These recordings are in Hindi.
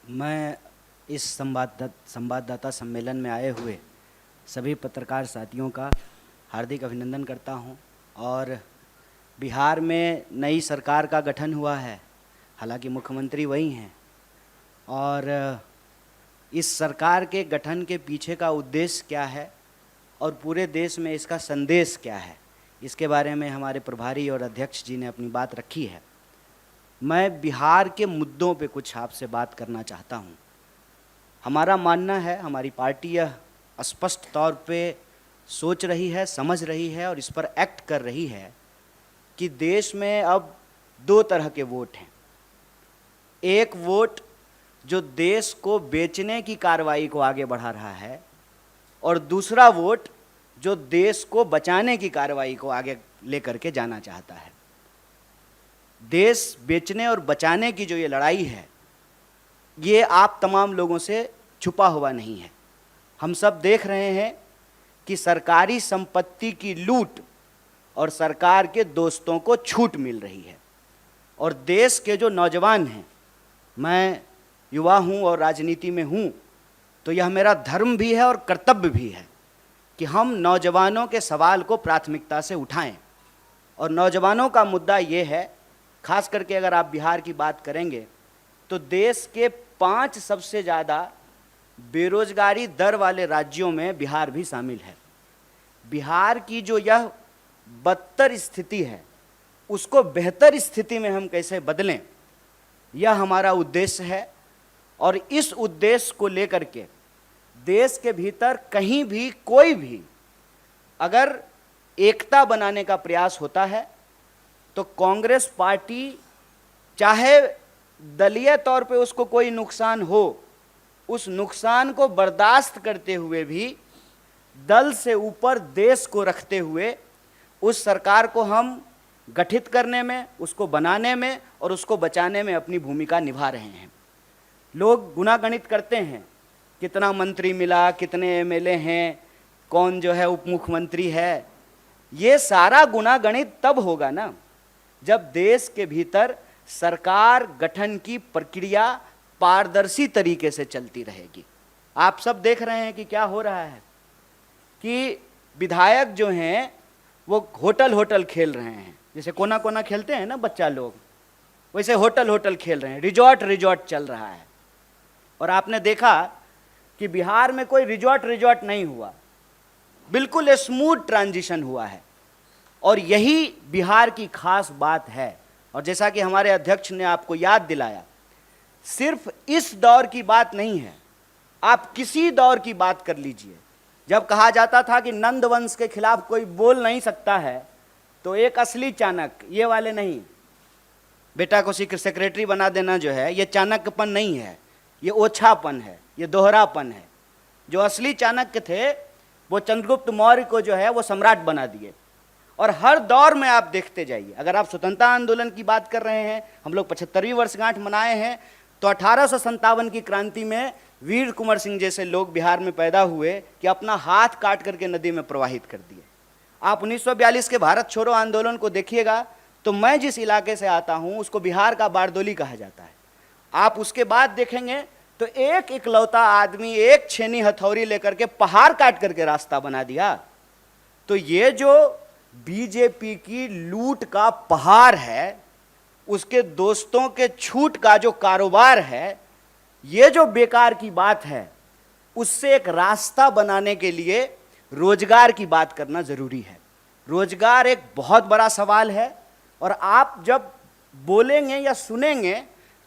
मैं इस संवाददाता सम्मेलन में आए हुए सभी पत्रकार साथियों का हार्दिक अभिनंदन करता हूं। और बिहार में नई सरकार का गठन हुआ है, हालांकि मुख्यमंत्री वही हैं। और इस सरकार के गठन के पीछे का उद्देश्य क्या है और पूरे देश में इसका संदेश क्या है, इसके बारे में हमारे प्रभारी और अध्यक्ष जी ने अपनी बात रखी है। मैं बिहार के मुद्दों पे कुछ आपसे बात करना चाहता हूँ। हमारा मानना है, हमारी पार्टी यह स्पष्ट तौर पे सोच रही है, समझ रही है और इस पर एक्ट कर रही है कि देश में अब दो तरह के वोट हैं। एक वोट जो देश को बेचने की कार्रवाई को आगे बढ़ा रहा है और दूसरा वोट जो देश को बचाने की कार्रवाई को आगे लेकर के जाना चाहता है। देश बेचने और बचाने की जो ये लड़ाई है, ये आप तमाम लोगों से छुपा हुआ नहीं है। हम सब देख रहे हैं कि सरकारी संपत्ति की लूट और सरकार के दोस्तों को छूट मिल रही है। और देश के जो नौजवान हैं, मैं युवा हूँ और राजनीति में हूँ, तो यह मेरा धर्म भी है और कर्तव्य भी है कि हम नौजवानों के सवाल को प्राथमिकता से उठाएं। और नौजवानों का मुद्दा ये है, खास करके अगर आप बिहार की बात करेंगे तो देश के 5 सबसे ज़्यादा बेरोजगारी दर वाले राज्यों में बिहार भी शामिल है। बिहार की जो यह बदतर स्थिति है, उसको बेहतर स्थिति में हम कैसे बदलें, यह हमारा उद्देश्य है। और इस उद्देश्य को लेकर के देश के भीतर कहीं भी कोई भी अगर एकता बनाने का प्रयास होता है तो कांग्रेस पार्टी, चाहे दलीय तौर पे उसको कोई नुकसान हो, उस नुकसान को बर्दाश्त करते हुए भी दल से ऊपर देश को रखते हुए उस सरकार को हम गठित करने में, उसको बनाने में और उसको बचाने में अपनी भूमिका निभा रहे हैं। लोग गुणागणित करते हैं, कितना मंत्री मिला, कितने एमएलए हैं, कौन जो है उप मुख्यमंत्री है। ये सारा गुणागणित तब होगा ना जब देश के भीतर सरकार गठन की प्रक्रिया पारदर्शी तरीके से चलती रहेगी। आप सब देख रहे हैं कि क्या हो रहा है कि विधायक जो हैं वो होटल खेल रहे हैं। जैसे कोना कोना खेलते हैं ना बच्चा लोग, वैसे होटल खेल रहे हैं। रिजॉर्ट चल रहा है। और आपने देखा कि बिहार में कोई रिजॉर्ट नहीं हुआ, बिल्कुल स्मूथ ट्रांजिशन हुआ है। और यही बिहार की खास बात है। और जैसा कि हमारे अध्यक्ष ने आपको याद दिलाया, सिर्फ इस दौर की बात नहीं है, आप किसी दौर की बात कर लीजिए। जब कहा जाता था कि नंद वंश के खिलाफ कोई बोल नहीं सकता है, तो एक असली चाणक्य, ये वाले नहीं, बेटा को सेक्रेटरी बना देना जो है, ये चाणक्यपन नहीं है, ये ओछापन है, ये दोहरापन है। जो असली चाणक्य थे वो चंद्रगुप्त मौर्य को जो है वो सम्राट बना दिए। और हर दौर में आप देखते जाइए, अगर आप स्वतंत्रता आंदोलन की बात कर रहे हैं, हम लोग 75वीं वर्षगांठ मनाए हैं, तो 1857 की क्रांति में वीर कुंवर सिंह जैसे लोग बिहार में पैदा हुए कि अपना हाथ काट करके नदी में प्रवाहित कर दिए। आप 1942 के भारत छोड़ो आंदोलन को देखिएगा, तो मैं जिस इलाके से आता हूँ उसको बिहार का बारदोली कहा जाता है। आप उसके बाद देखेंगे तो एक इकलौता आदमी एक छेनी हथौड़ी लेकर के पहाड़ काट करके रास्ता बना दिया। तो ये जो बीजेपी की लूट का पहाड़ है, उसके दोस्तों के छूट का जो कारोबार है, ये जो बेकार की बात है, उससे एक रास्ता बनाने के लिए रोजगार की बात करना जरूरी है। रोजगार एक बहुत बड़ा सवाल है। और आप जब बोलेंगे या सुनेंगे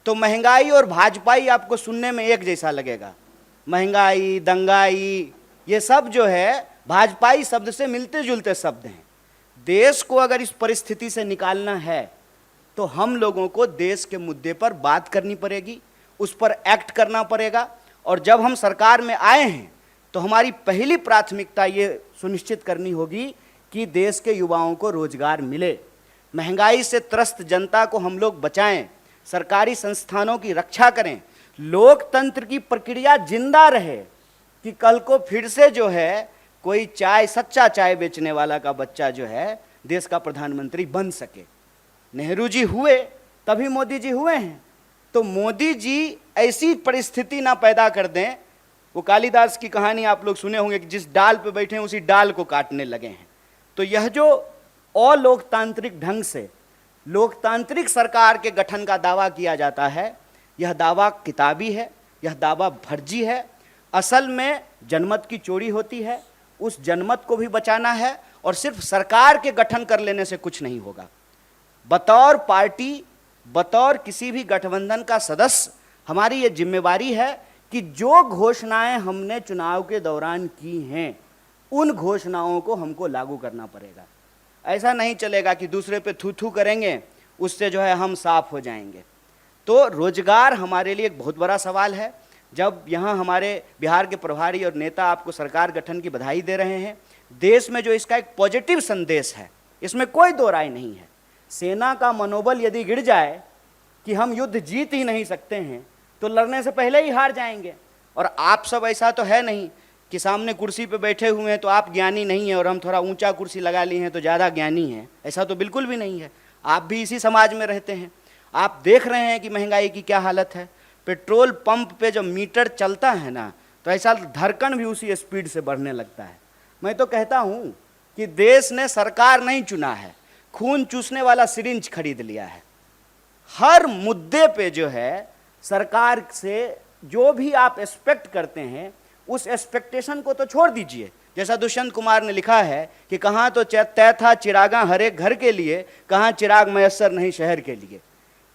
तो महंगाई और भाजपाई आपको सुनने में एक जैसा लगेगा। महंगाई, दंगाई, ये सब जो है भाजपाई शब्द से मिलते जुलते शब्द हैं। देश को अगर इस परिस्थिति से निकालना है तो हम लोगों को देश के मुद्दे पर बात करनी पड़ेगी, उस पर एक्ट करना पड़ेगा। और जब हम सरकार में आए हैं तो हमारी पहली प्राथमिकता ये सुनिश्चित करनी होगी कि देश के युवाओं को रोजगार मिले, महंगाई से त्रस्त जनता को हम लोग बचाएं, सरकारी संस्थानों की रक्षा करें, लोकतंत्र की प्रक्रिया जिंदा रहे कि कल को फिर से जो है कोई सच्चा चाय बेचने वाला का बच्चा जो है देश का प्रधानमंत्री बन सके। नेहरू जी हुए तभी मोदी जी हुए हैं। तो मोदी जी ऐसी परिस्थिति ना पैदा कर दें। वो कालिदास की कहानी आप लोग सुने होंगे कि जिस डाल पे बैठे हैं उसी डाल को काटने लगे हैं। तो यह जो अलोकतांत्रिक ढंग से लोकतांत्रिक सरकार के गठन का दावा किया जाता है, यह दावा किताबी है, यह दावा फर्जी है। असल में जनमत की चोरी होती है, उस जनमत को भी बचाना है और सिर्फ सरकार के गठन कर लेने से कुछ नहीं होगा। बतौर पार्टी, बतौर किसी भी गठबंधन का सदस्य हमारी ये जिम्मेवारी है कि जो घोषणाएं हमने चुनाव के दौरान की हैं उन घोषणाओं को हमको लागू करना पड़ेगा। ऐसा नहीं चलेगा कि दूसरे पे थू थू करेंगे, उससे जो है हम साफ हो जाएंगे। तो रोजगार हमारे लिए एक बहुत बड़ा सवाल है। जब यहाँ हमारे बिहार के प्रभारी और नेता आपको सरकार गठन की बधाई दे रहे हैं, देश में जो इसका एक पॉजिटिव संदेश है, इसमें कोई दो राय नहीं है। सेना का मनोबल यदि गिर जाए कि हम युद्ध जीत ही नहीं सकते हैं तो लड़ने से पहले ही हार जाएंगे। और आप सब ऐसा तो है नहीं कि सामने कुर्सी पे बैठे हुए हैं तो आप ज्ञानी नहीं हैं और हम थोड़ा ऊंचा कुर्सी लगा लिए हैं तो ज़्यादा ज्ञानी हैं, ऐसा तो बिल्कुल भी नहीं है। आप भी इसी समाज में रहते हैं। आप देख रहे हैं कि महंगाई की क्या हालत है। पेट्रोल पंप पे जब मीटर चलता है ना तो ऐसा धड़कन भी उसी स्पीड से बढ़ने लगता है। मैं तो कहता हूँ कि देश ने सरकार नहीं चुना है, खून चूसने वाला सिरिंज खरीद लिया है। हर मुद्दे पे जो है सरकार से जो भी आप एक्सपेक्ट करते हैं उस एक्सपेक्टेशन को तो छोड़ दीजिए। जैसा दुष्यंत कुमार ने लिखा है कि कहाँ तो तय था चिरागा हर एक घर के लिए, कहाँ चिराग मयस्सर नहीं शहर के लिए।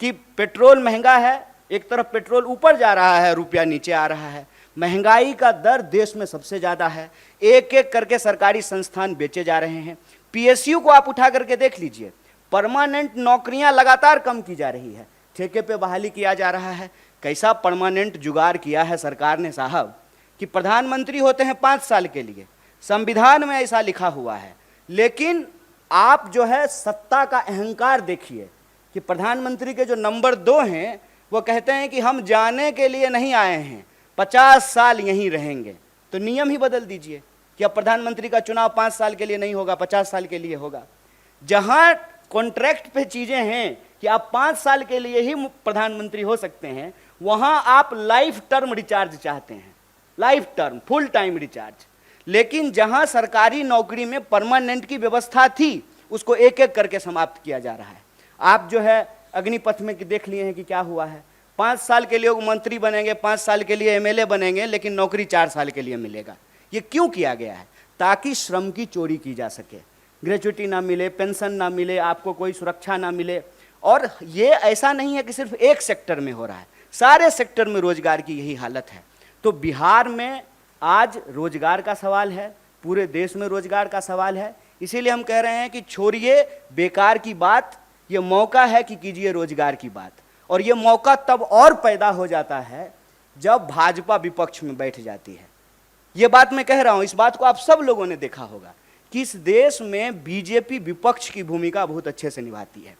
कि पेट्रोल महंगा है, एक तरफ पेट्रोल ऊपर जा रहा है, रुपया नीचे आ रहा है। महंगाई का दर देश में सबसे ज़्यादा है। एक एक करके सरकारी संस्थान बेचे जा रहे हैं। पीएसयू को आप उठा करके देख लीजिए, परमानेंट नौकरियां लगातार कम की जा रही है, ठेके पे बहाली किया जा रहा है। कैसा परमानेंट जुगाड़ किया है सरकार ने साहब कि प्रधानमंत्री होते हैं 5 साल के लिए, संविधान में ऐसा लिखा हुआ है। लेकिन आप जो है सत्ता का अहंकार देखिए कि प्रधानमंत्री के जो नंबर 2 हैं वो कहते हैं कि हम जाने के लिए नहीं आए हैं, 50 साल यहीं रहेंगे। तो नियम ही बदल दीजिए कि अब प्रधानमंत्री का चुनाव 5 साल के लिए नहीं होगा, 50 साल के लिए होगा। जहां कॉन्ट्रैक्ट पे चीजें हैं कि आप 5 साल के लिए ही प्रधानमंत्री हो सकते हैं, वहां आप लाइफ टर्म रिचार्ज चाहते हैं, life term full time recharge. लेकिन जहां सरकारी नौकरी में परमानेंट की व्यवस्था थी उसको एक एक करके समाप्त किया जा रहा है। आप जो है अग्निपथ में देख लिए हैं कि क्या हुआ है। 5 साल के लिए मंत्री बनेंगे, 5 साल के लिए एमएलए बनेंगे, लेकिन नौकरी 4 साल के लिए मिलेगा। ये क्यों किया गया है? ताकि श्रम की चोरी की जा सके, ग्रेच्युटी ना मिले, पेंशन ना मिले, आपको कोई सुरक्षा ना मिले। और ये ऐसा नहीं है कि सिर्फ एक सेक्टर में हो रहा है, सारे सेक्टर में रोजगार की यही हालत है। तो बिहार में आज रोजगार का सवाल है, पूरे देश में रोजगार का सवाल है। इसीलिए हम कह रहे हैं कि छोड़िए बेकार की बात, ये मौका है कि कीजिए रोजगार की बात। और ये मौका तब और पैदा हो जाता है जब भाजपा विपक्ष में बैठ जाती है। ये बात मैं कह रहा हूं, इस बात को आप सब लोगों ने देखा होगा कि इस देश में बीजेपी विपक्ष की भूमिका बहुत अच्छे से निभाती है।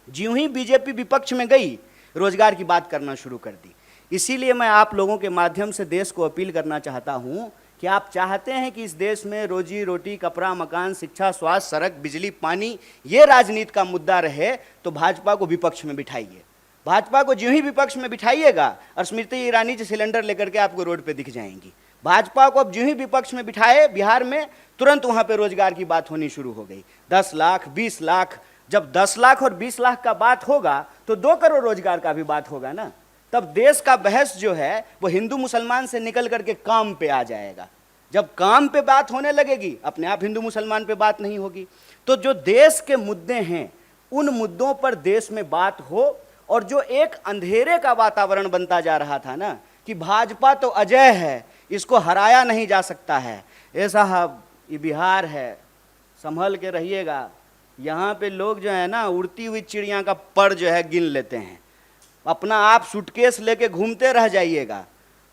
ज्यों ही बीजेपी विपक्ष में गई, रोजगार की बात करना शुरू कर दी। इसीलिए मैं आप लोगों के माध्यम से देश को अपील करना चाहता हूं कि आप चाहते हैं कि इस देश में रोजी रोटी, कपड़ा, मकान, शिक्षा, स्वास्थ्य, सड़क, बिजली, पानी, ये राजनीति का मुद्दा रहे तो भाजपा को विपक्ष में बिठाइए। भाजपा को ज्यों ही विपक्ष में बिठाइएगा और स्मृति ईरानी जी सिलेंडर लेकर के आपको रोड पे दिख जाएंगी। भाजपा को अब ज्यों ही विपक्ष में बिठाए बिहार में, तुरंत वहां पे रोजगार की बात होनी शुरू हो गई। 10 लाख, 20 लाख, जब 10 लाख और 20 लाख का बात होगा तो 2 करोड़ रोजगार का भी बात होगा ना। तब देश का बहस जो है वो हिंदू मुसलमान से निकल करके काम पे आ जाएगा। जब काम पे बात होने लगेगी, अपने आप हिंदू मुसलमान पे बात नहीं होगी। तो जो देश के मुद्दे हैं उन मुद्दों पर देश में बात हो। और जो एक अंधेरे का वातावरण बनता जा रहा था ना कि भाजपा तो अजय है, इसको हराया नहीं जा सकता है, ए साहब ये बिहार है, संभल के रहिएगा। यहाँ पे लोग जो है ना उड़ती हुई चिड़िया का पर जो है गिन लेते हैं। अपना आप सूटकेस लेके घूमते रह जाइएगा।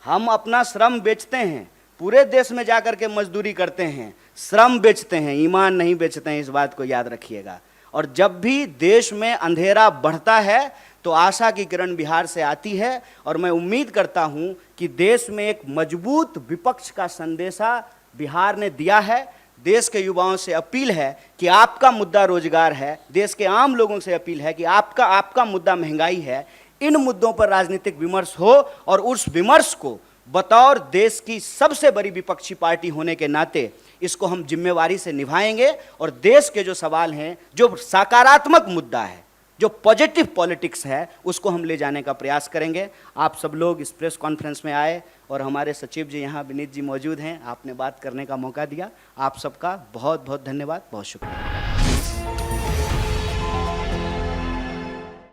हम अपना श्रम बेचते हैं, पूरे देश में जाकर के मजदूरी करते हैं, श्रम बेचते हैं, ईमान नहीं बेचते हैं, इस बात को याद रखिएगा। और जब भी देश में अंधेरा बढ़ता है तो आशा की किरण बिहार से आती है। और मैं उम्मीद करता हूं कि देश में एक मजबूत विपक्ष का संदेशा बिहार ने दिया है। देश के युवाओं से अपील है कि आपका मुद्दा रोजगार है, देश के आम लोगों से अपील है कि आपका मुद्दा महंगाई है। इन मुद्दों पर राजनीतिक विमर्श हो और उस विमर्श को बतौर देश की सबसे बड़ी विपक्षी पार्टी होने के नाते इसको हम जिम्मेवारी से निभाएंगे और देश के जो सवाल हैं, जो सकारात्मक मुद्दा है, जो पॉजिटिव पॉलिटिक्स है, उसको हम ले जाने का प्रयास करेंगे। आप सब लोग इस प्रेस कॉन्फ्रेंस में आए और हमारे सचिव जी यहाँ विनीत जी मौजूद हैं, आपने बात करने का मौका दिया। आप सबका बहुत बहुत धन्यवाद, बहुत शुक्रिया।